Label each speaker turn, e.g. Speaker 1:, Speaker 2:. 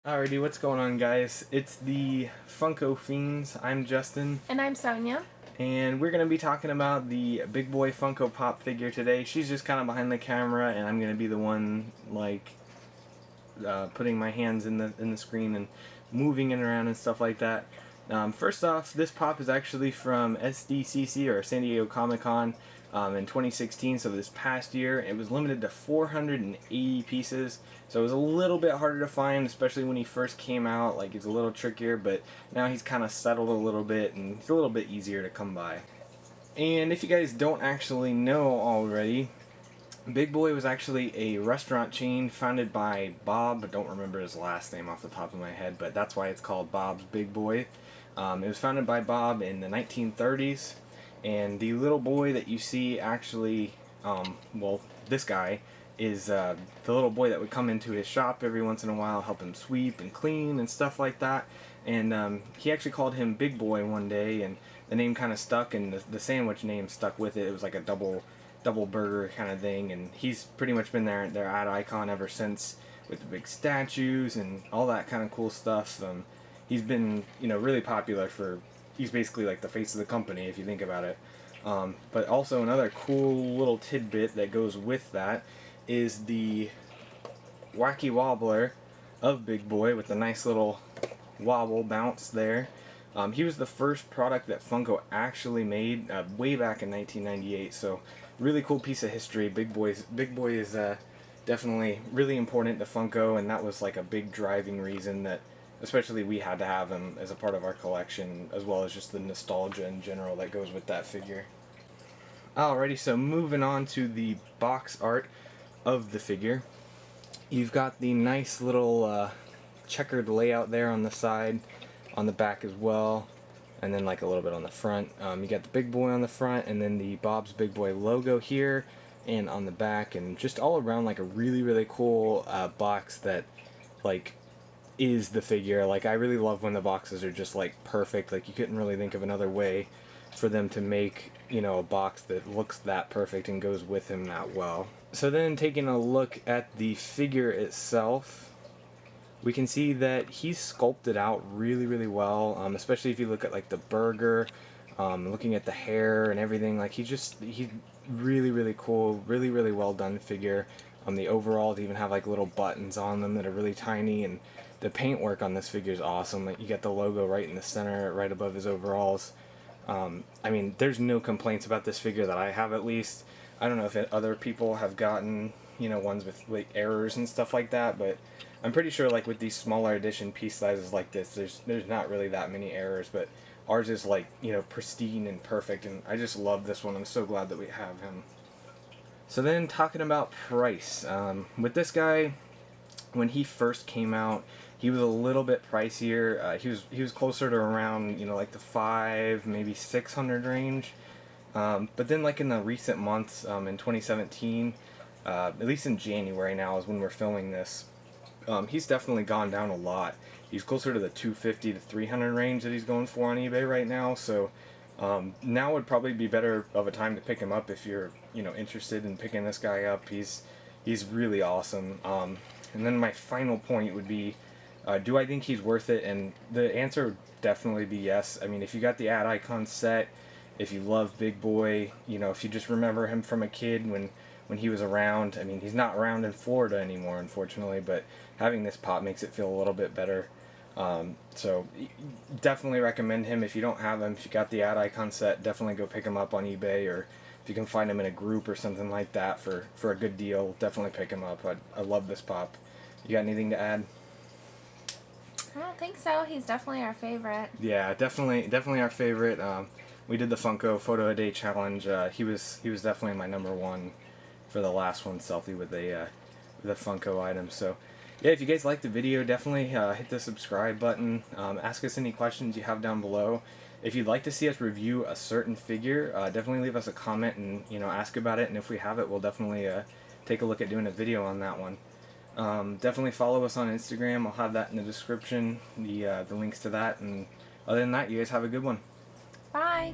Speaker 1: Alrighty, what's going on, guys? It's the Funko Fiends. I'm Justin.
Speaker 2: And I'm Sonia.
Speaker 1: And we're going to be talking about the Big Boy Funko Pop figure today. She's just kind of behind the camera, and I'm going to be the one, like, putting my hands in the screen and moving it around and stuff like that. First off, this pop is actually from SDCC, or San Diego Comic-Con, in 2016, so this past year. It was limited to 480 pieces, so it was a little bit harder to find, especially when he first came out. Like, it's a little trickier, but now he's kind of settled a little bit, and it's a little bit easier to come by. And if you guys don't actually know already, Big Boy was actually a restaurant chain founded by Bob. I don't remember his last name off the top of my head, but that's why it's called Bob's Big Boy. It was founded by Bob in the 1930s, and the little boy that you see actually, well, this guy, is the little boy that would come into his shop every once in a while, help him sweep and clean and stuff like that. And he actually called him Big Boy one day, and the name kind of stuck, and the sandwich name stuck with it. It was like a double burger kind of thing, and he's pretty much been their ad icon ever since, with the big statues and all that kind of cool stuff. He's been, really popular for. He's basically like the face of the company if you think about it. But also another cool little tidbit that goes with that is the Wacky Wobbler of Big Boy with the nice little wobble bounce there. He was the first product that Funko actually made way back in 1998, so really cool piece of history. Big Boy is definitely really important to Funko, and that was like a big driving reason that especially we had to have him as a part of our collection, as well as just the nostalgia in general that goes with that figure. Alrighty, so moving on to the box art of the figure. You've got the nice little checkered layout there on the side, on the back as well, and then like a little bit on the front. You got the Big Boy on the front, and then the Bob's Big Boy logo here and on the back, and just all around like a really cool box that like is the figure. Like, I really love when the boxes are just like perfect. Like, you couldn't really think of another way for them to make, a box that looks that perfect and goes with him that well. So then, taking a look at the figure itself, we can see that he's sculpted out really well, especially if you look at like the burger, looking at the hair and everything. Like, he's really cool, really well done figure. The overalls even have like little buttons on them that are really tiny, and the paintwork on this figure is awesome. Like, you got the logo right in the center, right above his overalls. I mean, there's no complaints about this figure that I have, at least. I don't know if other people have gotten, ones with like errors and stuff like that, but I'm pretty sure like with these smaller edition piece sizes like this, there's not really that many errors, but ours is like, pristine and perfect, and I just love this one. I'm so glad that we have him. So then, talking about price, with this guy, when he first came out, he was a little bit pricier. He was closer to around, like the 5, maybe 600 range. But then, like in the recent months, in 2017, at least in January now is when we're filming this, he's definitely gone down a lot. He's closer to the 250 to 300 range that he's going for on eBay right now. So now would probably be better of a time to pick him up if you're, interested in picking this guy up. He's really awesome. And then my final point would be, do I think he's worth it? And the answer would definitely be yes. I mean, if you got the ad icon set, if you love Big Boy, if you just remember him from a kid when he was around. I mean, he's not around in Florida anymore, unfortunately, but having this pop makes it feel a little bit better. So definitely recommend him. If you don't have him, if you got the ad icon set, definitely go pick him up on eBay, or if you can find him in a group or something like that for a good deal, definitely pick him up. I love this pop. You got anything to add?
Speaker 2: I don't think so. He's definitely our favorite.
Speaker 1: Yeah, definitely our favorite. We did the Funko Photo a Day challenge. He was definitely my #1 for the last one, selfie with the Funko item. So yeah, if you guys liked the video, definitely hit the subscribe button. Ask us any questions you have down below. If you'd like to see us review a certain figure, definitely leave us a comment and ask about it. And if we have it, we'll definitely take a look at doing a video on that one. Definitely follow us on Instagram. I'll have that in the description, the links to that. And other than that, you guys have a good one.
Speaker 2: Bye.